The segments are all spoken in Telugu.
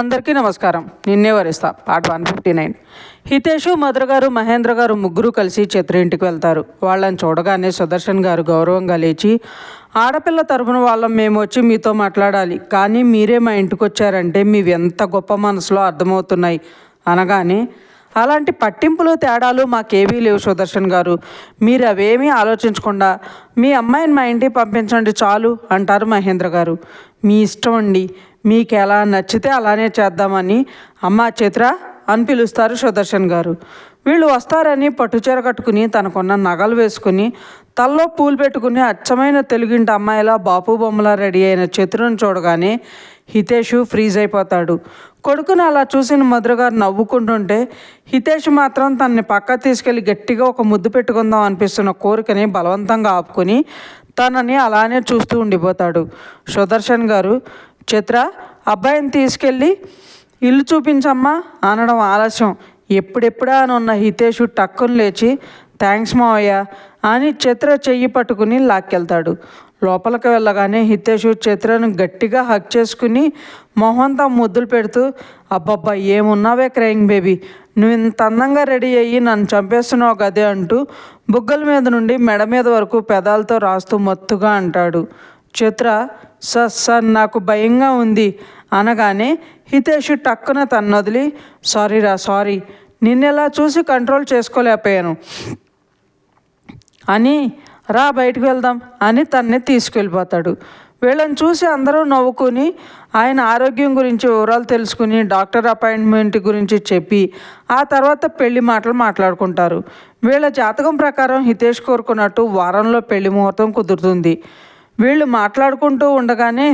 అందరికీ నమస్కారం. నిన్నే వరిస్తా పార్ట్ 159. హితేషు, మధుర గారు, మహేంద్ర గారు ముగ్గురు కలిసి చిత్ర ఇంటికి వెళ్తారు. వాళ్ళని చూడగానే సుదర్శన్ గారు గౌరవంగా లేచి, ఆడపిల్ల తరపున వాళ్ళం మేము వచ్చి మీతో మాట్లాడాలి, కానీ మీరే మా ఇంటికి వచ్చారంటే మీవి ఎంత గొప్ప మనసులో అర్థమవుతున్నాయి అనగానే, అలాంటి పట్టింపులు తేడాలు మాకేవీ లేవు సుదర్శన్ గారు, మీరు అవేమీ ఆలోచించకుండా మీ అమ్మాయిని మా ఇంటికి పంపించండి చాలు అంటారు మహేంద్ర గారు. మీ ఇష్టం అండి, మీకు ఎలా నచ్చితే అలానే చేద్దామని అమ్మా చిత్ర అని పిలుస్తారు సుదర్శన్ గారు. వీళ్ళు వస్తారని పట్టుచీర కట్టుకుని తనకున్న నగలు వేసుకుని తల్లో పూలు పెట్టుకుని అచ్చమైన తెలుగింటి అమ్మాయిలా బాపు బొమ్మలా రెడీ అయిన చిత్రను చూడగానే హితేషు ఫ్రీజ్ అయిపోతాడు. కొడుకుని అలా చూసిన మధుర గారు నవ్వుకుంటుంటే హితేష్ మాత్రం తనని పక్క తీసుకెళ్ళి గట్టిగా ఒక ముద్దు పెట్టుకుందాం అనిపిస్తున్న కోరికని బలవంతంగా ఆపుకొని తనని అలానే చూస్తూ ఉండిపోతాడు. సుదర్శన్ గారు, చిత్ర అబ్బాయిని తీసుకెళ్ళి ఇల్లు చూపించమ్మా అనడం ఆలస్యం. ఎప్పుడెప్పుడా అని ఉన్న హితేషు టక్కుని లేచి థ్యాంక్స్ మావయ్య అని చిత్ర చెయ్యి పట్టుకుని లాక్కెళ్తాడు. లోపలికి వెళ్ళగానే హితేషు చిత్రను గట్టిగా హక్ చేసుకుని మొహంతా ముద్దులు పెడుతూ, అబ్బబ్బా ఏమున్నావే క్రయింగ్ బేబీ, నువ్వు ఇంత అందంగా రెడీ అయ్యి నన్ను చంపేస్తున్నావు గదే అంటూ బుగ్గల మీద నుండి మెడ మీద వరకు పెదాలతో రాస్తూ మత్తుగా అంటాడు. చిత్ర సార్ నాకు భయంగా ఉంది అనగానే హితేషు టక్కున తను వదిలి, సారీ నిన్నెలా చూసి కంట్రోల్ చేసుకోలేకపోయాను అని, రా బయటకు వెళ్దాం అని తన్నే తీసుకెళ్ళిపోతాడు. వీళ్ళని చూసి అందరూ నవ్వుకుని ఆయన ఆరోగ్యం గురించి వివరాలు తెలుసుకుని డాక్టర్ అపాయింట్మెంట్ గురించి చెప్పి ఆ తర్వాత పెళ్లి మాటలు మాట్లాడుకుంటారు. వీళ్ళ జాతకం ప్రకారం హితేష్ కోరుకున్నట్టు వారంలో పెళ్లి ముహూర్తం కుదురుతుంది. వీళ్ళు మాట్లాడుకుంటూ ఉండగానే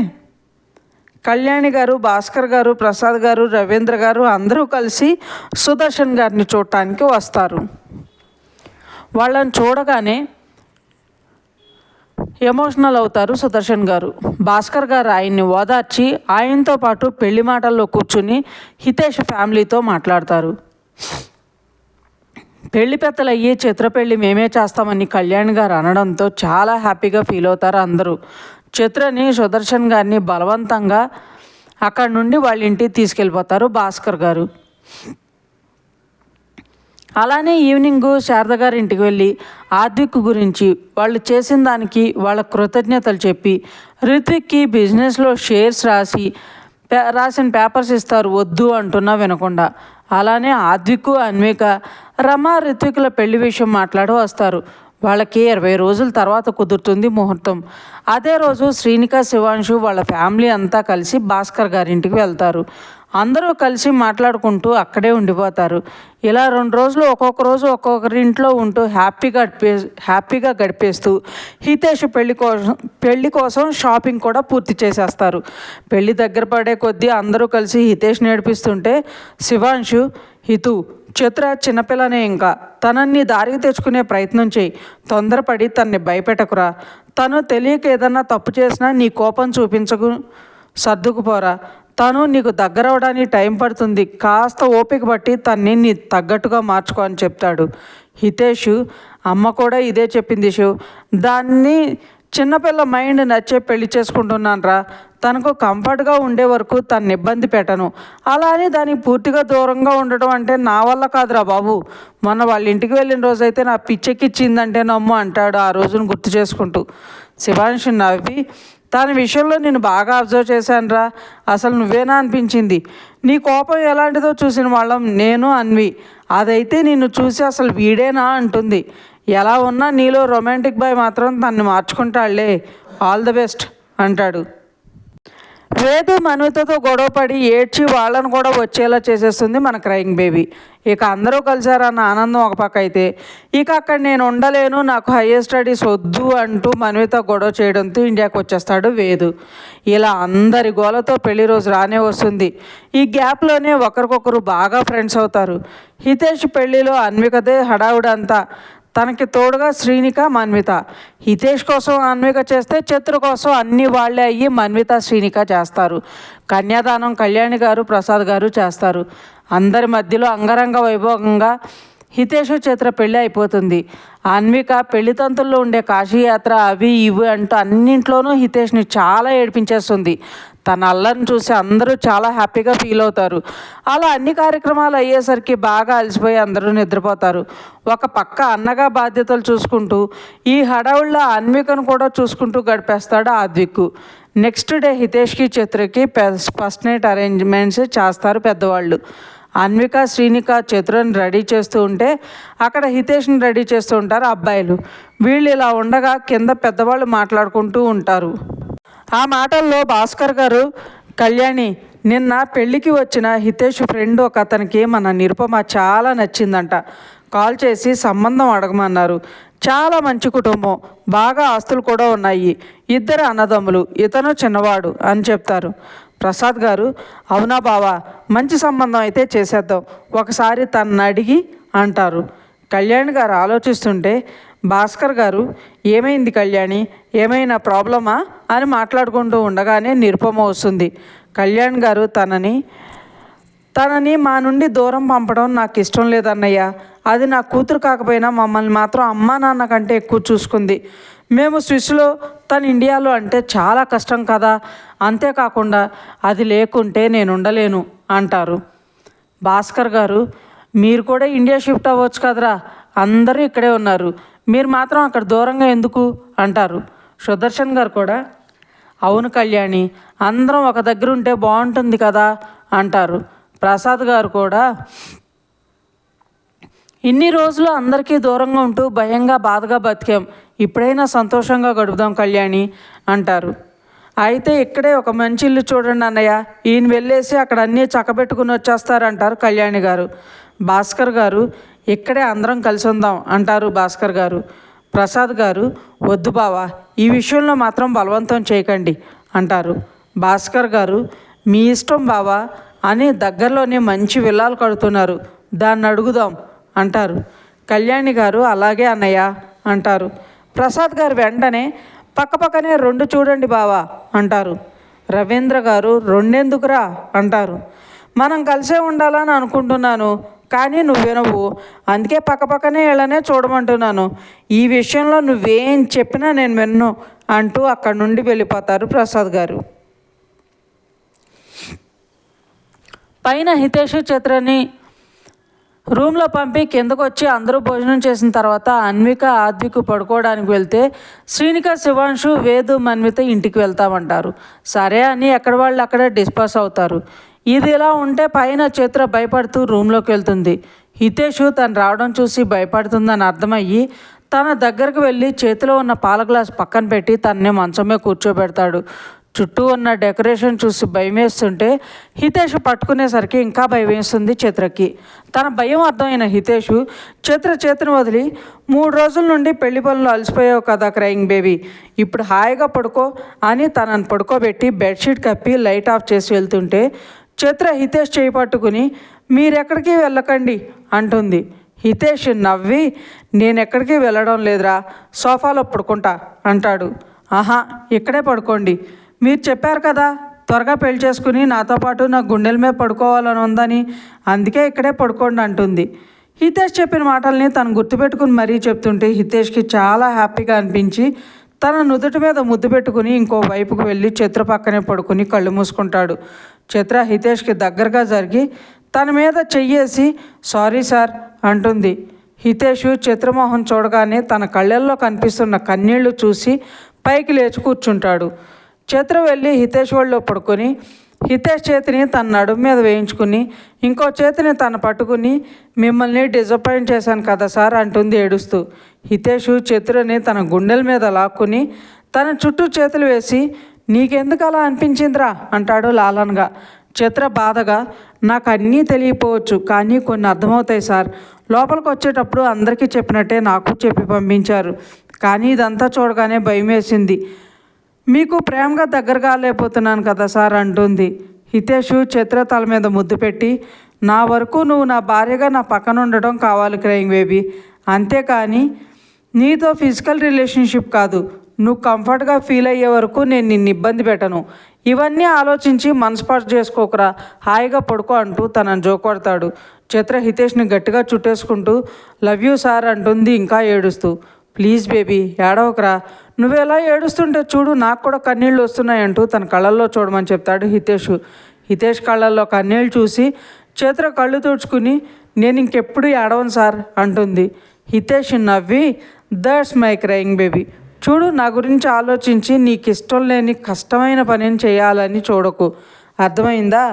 కళ్యాణి గారు, భాస్కర్ గారు, ప్రసాద్ గారు, రవీంద్ర గారు అందరూ కలిసి సుదర్శన్ గారిని చూడటానికి వస్తారు. వాళ్ళని చూడగానే ఎమోషనల్ అవుతారు సుదర్శన్ గారు. భాస్కర్ గారు ఆయన్ని ఓదార్చి ఆయనతో పాటు పెళ్లి మాటల్లో కూర్చుని హితేష్ ఫ్యామిలీతో మాట్లాడతారు. పెళ్లి పెద్దలు అయ్యి చిత్ర పెళ్లి మేమే చేస్తామని కళ్యాణ్ గారు అనడంతో చాలా హ్యాపీగా ఫీల్ అవుతారు అందరూ. చిత్రని, సుదర్శన్ గారిని బలవంతంగా అక్కడి నుండి వాళ్ళ ఇంటికి తీసుకెళ్ళిపోతారు భాస్కర్ గారు. అలానే ఈవినింగ్ శారద గారి ఇంటికి వెళ్ళి ఆద్విక్ గురించి వాళ్ళు చేసిన దానికి వాళ్ళ కృతజ్ఞతలు చెప్పి రిత్విక్కి బిజినెస్లో షేర్స్ రాసిన పేపర్స్ ఇస్తారు వద్దు అంటున్నా వినకుండా. అలానే ఆద్విక్, అన్విక, రమ, రిత్విక్ల పెళ్లి విషయం మాట్లాడి వస్తారు. వాళ్ళకి 20 రోజుల తర్వాత కుదురుతుంది ముహూర్తం. అదే రోజు శ్రీనిక, శివాంశు వాళ్ళ ఫ్యామిలీ అంతా కలిసి భాస్కర్ గారింటికి వెళ్తారు. అందరూ కలిసి మాట్లాడుకుంటూ అక్కడే ఉండిపోతారు. ఇలా 2 రోజులు ఒక్కొక్క రోజు ఒక్కొక్కరింట్లో ఉంటూ హ్యాపీగా గడిపేస్తూ హితేష్ పెళ్లి కోసం షాపింగ్ కూడా పూర్తి చేసేస్తారు. పెళ్లి దగ్గర పడే కొద్దీ అందరూ కలిసి హితేష్ నేర్పిస్తుంటే శివాంశు, హితు, చిత్ర చిన్నపిల్లనే, ఇంకా తనని దారికి తెచ్చుకునే ప్రయత్నం చేయి, తొందరపడి తన్ని భయపెట్టకురా, తను తెలియక ఏదన్నా తప్పు చేసినా నీ కోపం చూపించకు, సర్దుకుపోరా, తను నీకు దగ్గరవడానికి టైం పడుతుంది, కాస్త ఓపిక పట్టి తన్ని నీ తగ్గట్టుగా మార్చుకో అని చెప్తాడు. హితేషు, అమ్మ కూడా ఇదే చెప్పింది శివ్, దాన్ని చిన్నపిల్ల మైండ్ నచ్చే పెళ్లి చేసుకుంటున్నాను రా, తనకు కంఫర్ట్గా ఉండే వరకు తను ఇబ్బంది పెట్టను, అలా అని దానికి పూర్తిగా దూరంగా ఉండటం అంటే నా వల్ల కాదురా బాబు, మొన్న వాళ్ళ ఇంటికి వెళ్ళిన రోజైతే నా పిచ్చెక్కిచ్చిందంటే నమ్ము అంటాడు ఆ రోజును గుర్తు చేసుకుంటూ. శివాంశు నవ్వి, తన విషయంలో నేను బాగా అబ్జర్వ్ చేశాను రా, అసలు నువ్వేనా అనిపించింది, నీ కోపం ఎలాంటిదో చూసిన వాళ్ళం నేను, అన్వి, అదైతే నిన్ను చూసి అసలు వీడేనా అంటుంది, ఎలా ఉన్నా నీలో రొమాంటిక్ బాయ్ మాత్రం తన్ని మార్చుకుంటాళ్లే, ఆల్ ది బెస్ట్ అంటాడు. వేదు మన్వితతో గొడవపడి ఏడ్చి వాళ్ళను కూడా వచ్చేలా చేసేస్తుంది మన క్రయింగ్ బేబీ. ఇక అందరూ కలిసారన్న ఆనందం ఒక పక్క అయితే, ఇక అక్కడ నేను ఉండలేను, నాకు హయ్యర్ స్టడీస్ వద్దు అంటూ మన్విత గొడవ చేయడంతో ఇండియాకి వచ్చేస్తాడు వేదు. ఇలా అందరి గోలతో పెళ్లి రోజు రానే వస్తుంది. ఈ గ్యాప్లోనే ఒకరికొకరు బాగా ఫ్రెండ్స్ అవుతారు. హితేష్ పెళ్లిలో అన్వికదే హడావుడంతా, తనకి తోడుగా శ్రీనిక, మన్విత. హితేష్ కోసం అన్విక చేస్తే చిత్ర కోసం అన్ని వాళ్ళే అయ్యి మన్విత, శ్రీనిక చేస్తారు. కన్యాదానం కళ్యాణి గారు, ప్రసాద్ గారు చేస్తారు. అందరి మధ్యలో అంగరంగ వైభవంగా హితేష్, చిత్ర పెళ్ళి అయిపోతుంది. అన్విక పెళ్లి తంతుల్లో ఉండే కాశీయాత్ర అవి ఇవి అంటూ అన్నింట్లోనూ హితేష్ని చాలా ఏడిపించేస్తుంది. తన అల్లరిని చూసి అందరూ చాలా హ్యాపీగా ఫీల్ అవుతారు. అలా అన్ని కార్యక్రమాలు అయ్యేసరికి బాగా అలసిపోయి అందరూ నిద్రపోతారు. ఒక పక్క అన్నగా బాధ్యతలు చూసుకుంటూ ఈ హడావుల్లో అన్వికను కూడా చూసుకుంటూ గడిపేస్తాడు ఆద్విక్. నెక్స్ట్ డే హితేష్కి చిత్రకి ఫస్ట్ నైట్ అరేంజ్మెంట్స్ చేస్తారు పెద్దవాళ్ళు. అన్విక శ్రీనిక చతురని రెడీ చేస్తూ ఉంటే అక్కడ హితేష్ని రెడీ చేస్తూ ఉంటారు అబ్బాయిలు. వీళ్ళు ఇలా ఉండగా కింద పెద్దవాళ్ళు మాట్లాడుకుంటూ ఉంటారు. ఆ మాటల్లో భాస్కర్ గారు, కళ్యాణి, నిన్న పెళ్ళికి వచ్చిన హితేష్ ఫ్రెండ్ ఒక అతనికి మన నిరుపమ చాలా నచ్చిందంట. కాల్ చేసి సంబంధం అడగమన్నారు. చాలా మంచి కుటుంబం, బాగా ఆస్తులు కూడా ఉన్నాయి, ఇద్దరు అన్నదమ్ములు, ఇతను చిన్నవాడు అని చెప్తారు. ప్రసాద్ గారు, అవునా బావా, మంచి సంబంధం అయితే చేసేద్దాం, ఒకసారి తనని అడిగి అంటారు. కళ్యాణ్ గారు ఆలోచిస్తుంటే భాస్కర్ గారు, ఏమైంది కళ్యాణి, ఏమైనా ప్రాబ్లమా అని మాట్లాడుకుంటూ ఉండగానే నిరుపమ వస్తుంది. కళ్యాణ్ గారు తనని మా నుండి దూరం పంపడం నాకు ఇష్టం లేదన్నయ్య. అది నా కూతురు కాకపోయినా మమ్మల్ని మాత్రం అమ్మా నాన్న కంటే ఎక్కువ చూసుకుంది. మేము స్విస్లో, తను ఇండియాలో అంటే చాలా కష్టం కదా. అంతేకాకుండా అది లేకుంటే నేను ఉండలేను అంటారు. భాస్కర్ గారు, మీరు కూడా ఇండియా షిఫ్ట్ అవ్వచ్చు కదరా, అందరూ ఇక్కడే ఉన్నారు, మీరు మాత్రం అక్కడ దూరంగా ఎందుకు అంటారు. సుదర్శన్ గారు కూడా, అవును కళ్యాణి, అందరం ఒక దగ్గర ఉంటే బాగుంటుంది కదా అంటారు. ప్రసాద్ గారు కూడా, ఇన్ని రోజులు అందరికీ దూరంగా ఉంటూ భయంగా బాధగా బతికాం, ఇప్పుడైనా సంతోషంగా గడుపుదాం కళ్యాణి అంటారు. అయితే ఇక్కడే ఒక మంచి ఇల్లు చూడండి అన్నయ్య, ఈయన వెళ్ళేసి అక్కడ అన్నీ చక్కబెట్టుకుని వచ్చేస్తారంటారు కళ్యాణి గారు. భాస్కర్ గారు, ఇక్కడే అందరం కలిసి ఉందాం అంటారు భాస్కర్ గారు. ప్రసాద్ గారు, వద్దు బావా, ఈ విషయంలో మాత్రం బలవంతం చేయకండి అంటారు. భాస్కర్ గారు, మీ ఇష్టం బావా అని దగ్గరలోనే మంచి విల్లాలు కడుతున్నారు, దాన్ని అడుగుదాం అంటారు. కళ్యాణి గారు, అలాగే అన్నయ్య అంటారు. ప్రసాద్ గారు వెంటనే, పక్కపక్కనే 2 చూడండి బావా అంటారు. రవీంద్ర గారు, 2 ఎందుకురా అంటారు. మనం కలిసే ఉండాలని అనుకుంటున్నాను, కానీ నువ్వు వినవు, అందుకే పక్కపక్కనే ఇళ్ళనే చూడమంటున్నాను, ఈ విషయంలో నువ్వేం చెప్పినా నేను విన్ను అంటూ అక్కడి నుండి వెళ్ళిపోతారు ప్రసాద్ గారు. పైన హితేష్ చిత్రని రూమ్లో పంపి కిందకు వచ్చి అందరూ భోజనం చేసిన తర్వాత అన్విక ఆద్విక్ పడుకోవడానికి వెళ్తే శ్రీనిక, శివాంశు, వేదు, మన్విత ఇంటికి వెళ్తామంటారు. సరే అని ఎక్కడ వాళ్ళు అక్కడే డిస్పర్స్ అవుతారు. ఇది ఇలా ఉంటే పైన చిత్ర భయపడుతూ రూమ్లోకి వెళ్తుంది. హితేష్ తను రావడం చూసి భయపడుతుందని అర్థమయ్యి తన దగ్గరకు వెళ్ళి చేతిలో ఉన్న పాల గ్లాస్ పక్కన పెట్టి తనని మంచమే కూర్చోబెడతాడు. చుట్టూ ఉన్న డెకరేషన్ చూసి భయం వేస్తుంటే హితేష్ పట్టుకునేసరికి ఇంకా భయం వేస్తుంది చిత్రకి. తన భయం అర్థమైన హితేష్ చిత్ర చేతిని వదిలి, 3 రోజుల నుండి పెళ్లి పనులు అలసిపోయావు కదా క్రయింగ్ బేబీ, ఇప్పుడు హాయిగా పడుకో అని తనని పడుకోబెట్టి బెడ్షీట్ కప్పి లైట్ ఆఫ్ చేసి వెళ్తుంటే చిత్ర హితేష్ చేయి పట్టుకుని, మీరెక్కడికి వెళ్ళకండి అంటుంది. హితేష్ నవ్వి, నేనెక్కడికి వెళ్ళడం లేదురా, సోఫాలో పడుకుంటా అంటాడు. ఆహా, ఇక్కడే పడుకోండి, మీరు చెప్పారు కదా త్వరగా పెళ్లి చేసుకుని నాతో పాటు నా గుండెల మీద పడుకోవాలని ఉందని, అందుకే ఇక్కడే పడుకోండి అంటుంది. హితేష్ చెప్పిన మాటల్ని తను గుర్తుపెట్టుకుని మరీ చెప్తుంటే హితేష్కి చాలా హ్యాపీగా అనిపించి తన నుదుటి మీద ముద్దు పెట్టుకుని ఇంకో వైపుకు వెళ్ళి చిత్ర పక్కనే పడుకుని కళ్ళు మూసుకుంటాడు. చిత్ర హితేష్కి దగ్గరగా జరిగి తన మీద చెయ్యేసి సారీ సార్ అంటుంది. హితేష్ చిత్రమోహన్ చూడగానే తన కళ్ళల్లో కనిపిస్తున్న కన్నీళ్లు చూసి పైకి లేచి కూర్చుంటాడు. చిత్ర వెళ్ళి హితేష్ ఒళ్ళో పడుకొని హితేష్ చేతిని తన నడుము మీద వేయించుకుని ఇంకో చేతిని తను పట్టుకుని, మిమ్మల్ని డిసప్పాయింట్ చేశాను కదా సార్ అంటుంది ఏడుస్తూ. హితేష్ చిత్రని తన గుండెల మీద లాక్కుని తన చుట్టూ చేతులు వేసి, నీకెందుకు అలా అనిపించిందిరా అంటాడు లాలన్గా. చిత్ర బాధగా, నాకు అన్నీ తెలియపోవచ్చు, కానీ కొన్ని అర్థమవుతాయి సార్, లోపలికి వచ్చేటప్పుడు అందరికీ చెప్పినట్టే నాకు చెప్పి పంపించారు, కానీ ఇదంతా చూడగానే భయం వేసింది, మీకు ప్రేమగా దగ్గరగా లేకపోతున్నాను కదా సార్ అంటుంది. హితేష్ చిత్ర తల మీద ముద్దు పెట్టి, నా వరకు నువ్వు నా భార్యగా నా పక్కన ఉండటం కావాలి క్రయింగ్ బేబీ, అంతేకాని నీతో ఫిజికల్ రిలేషన్షిప్ కాదు, నువ్వు కంఫర్ట్గా ఫీల్ అయ్యే వరకు నేను నిన్ను ఇబ్బంది పెట్టను, ఇవన్నీ ఆలోచించి మనస్పాటు చేసుకోకరా, హాయిగా పడుకో అంటూ తనను జోకొడతాడు. చిత్ర హితేష్ని గట్టిగా చుట్టేసుకుంటూ లవ్ యూ సార్ అంటుంది ఇంకా ఏడుస్తూ. ప్లీజ్ బేబీ ఏడవకరా, నువ్వు ఎలా ఏడుస్తుంటే చూడు నాకు కూడా కన్నీళ్ళు వస్తున్నాయంటూ తన కళ్ళల్లో చూడమని చెప్తాడు హితేష్. హితేష్ కళ్ళల్లో కన్నీళ్ళు చూసి చేతిలో కళ్ళు తుడుచుకుని నేను ఇంకెప్పుడు ఏడవను సార్ అంటుంది. హితేష్ నవ్వి దట్స్ మై క్రయింగ్ బేబీ, చూడు నా గురించి ఆలోచించి నీకు ఇష్టం లేని కష్టమైన పనిని చేయాలని చూడకు, అర్థమైందా,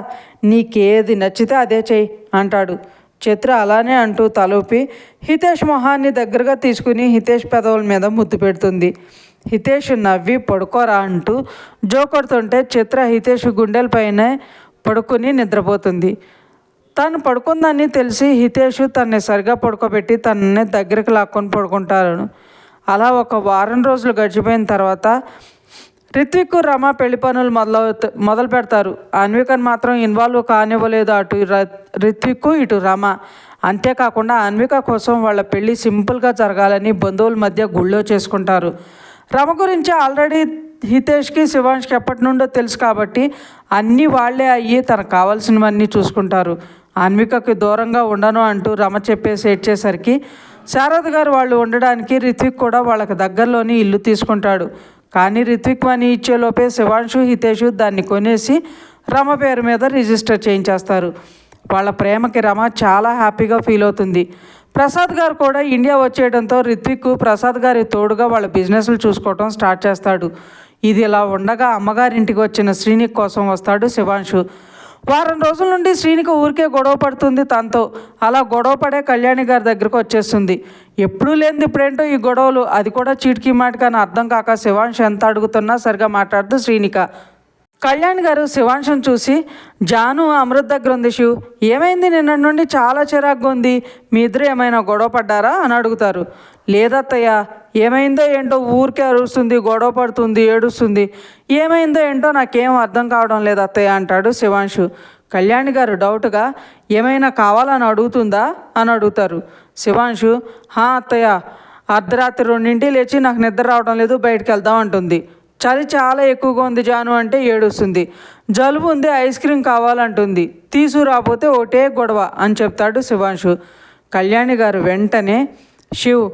నీకేది నచ్చితే అదే చెయ్యి అంటాడు. చిత్ర అలానే అంటూ తలూపి హితేష్ మొహాన్ని దగ్గరగా తీసుకుని హితేష్ పెదవుల మీద ముద్దు పెడుతుంది. హితేష్ నవ్వి పడుకోరా అంటూ జోకొడుతుంటే చిత్ర హితేష్ గుండెలపైనే పడుకుని నిద్రపోతుంది. తను పడుకుందని తెలిసి హితేష్ తనని సరిగా పడుకోబెట్టి తనని దగ్గరికి లాక్కొని పడుకుంటారు. అలా ఒక వారం రోజులు గడిచిపోయిన తర్వాత రిత్విక్ రమ పెళ్లి పనులు మొదలు పెడతారు. అన్వికను మాత్రం ఇన్వాల్వ్ కానివ్వలేదు అటు రిత్విక్ ఇటు రమ. అంతేకాకుండా అన్విక కోసం వాళ్ళ పెళ్ళి సింపుల్గా జరగాలని బంధువుల మధ్య గుళ్ళో చేసుకుంటారు. రమ గురించి ఆల్రెడీ హితేష్కి శివాంష్కి ఎప్పటి నుండో తెలుసు కాబట్టి అన్నీ వాళ్లే అయ్యి తనకు కావాల్సినవన్నీ చూసుకుంటారు. అన్వికకి దూరంగా ఉండను అంటూ రమ చెప్పేసి ఏడ్చేసరికి శారద గారు వాళ్ళు ఉండడానికి రిత్విక్ కూడా వాళ్ళకి దగ్గరలోని ఇల్లు తీసుకుంటాడు. కానీ రిత్విక్ మనీ ఇచ్చేలోపే శివాంశు హితేష్ దాన్ని కొనేసి రమ పేరు మీద రిజిస్టర్ చేయించేస్తారు. వాళ్ళ ప్రేమకి రమ చాలా హ్యాపీగా ఫీల్ అవుతుంది. ప్రసాద్ గారు కూడా ఇండియా వచ్చేయడంతో రిత్విక్ ప్రసాద్ గారి తోడుగా వాళ్ళ బిజినెస్లు చూసుకోవడం స్టార్ట్ చేస్తాడు. ఇది ఇలా ఉండగా అమ్మగారింటికి వచ్చిన శ్రీనిక్ కోసం వస్తాడు శివాంశు. వారం రోజుల నుండి శ్రీనిక ఊరికే గొడవ పడుతుంది తనతో. అలా గొడవ పడే కళ్యాణి గారి దగ్గరకు వచ్చేస్తుంది. ఎప్పుడూ లేనిది ఇప్పుడేంటో ఈ గొడవలు, అది కూడా చీటికి మాటికని అర్థం కాక శివాంశ్ ఎంత అడుగుతున్నా సరిగా మాట్లాడుతూ శ్రీనిక. కళ్యాణ్ గారు శివాంశుని చూసి జాను అమృత్ దగ్గర ఉంది శివ్, ఏమైంది, నిన్న నుండి చాలా చిరాగ్గా ఉంది, మీ ఇద్దరు ఏమైనా గొడవ పడ్డారా అని అడుగుతారు. లేదత్తయ్య, ఏమైందో ఏంటో ఊరికే అరుస్తుంది, గొడవ పడుతుంది, ఏడుస్తుంది, ఏమైందో ఏంటో నాకేం అర్థం కావడం లేదు అత్తయ్య అంటాడు శివాంశు. కళ్యాణి గారు డౌట్గా ఏమైనా కావాలని అడుగుతుందా అని అడుగుతారు. శివాంశు అత్తయ్య, అర్ధరాత్రి 2 లేచి నాకు నిద్ర రావడం లేదు, బయటికి వెళ్దాం అంటుంది. చలి చాలా ఎక్కువగా ఉంది జాను అంటే ఏడుస్తుంది. జలుబు ఉంది, ఐస్ క్రీమ్ కావాలంటుంది. తీసుకురాకపోతే ఒకటే గొడవ అని చెప్తాడు శివాంశు. కళ్యాణి గారు వెంటనే శివ్,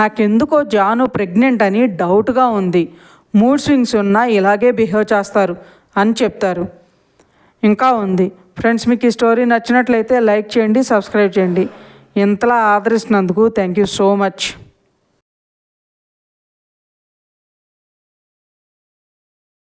నాకెందుకో జాను ప్రెగ్నెంట్ అని డౌట్గా ఉంది, మూడ్ స్వింగ్స్ ఉన్నా ఇలాగే బిహేవ్ చేస్తారు అని చెప్తారు. ఇంకా ఉంది ఫ్రెండ్స్, మీకు ఈ స్టోరీ నచ్చినట్లయితే లైక్ చేయండి, సబ్స్క్రైబ్ చేయండి. ఇంతలా ఆదరిస్తున్నందుకు థ్యాంక్ యూ సో మచ్.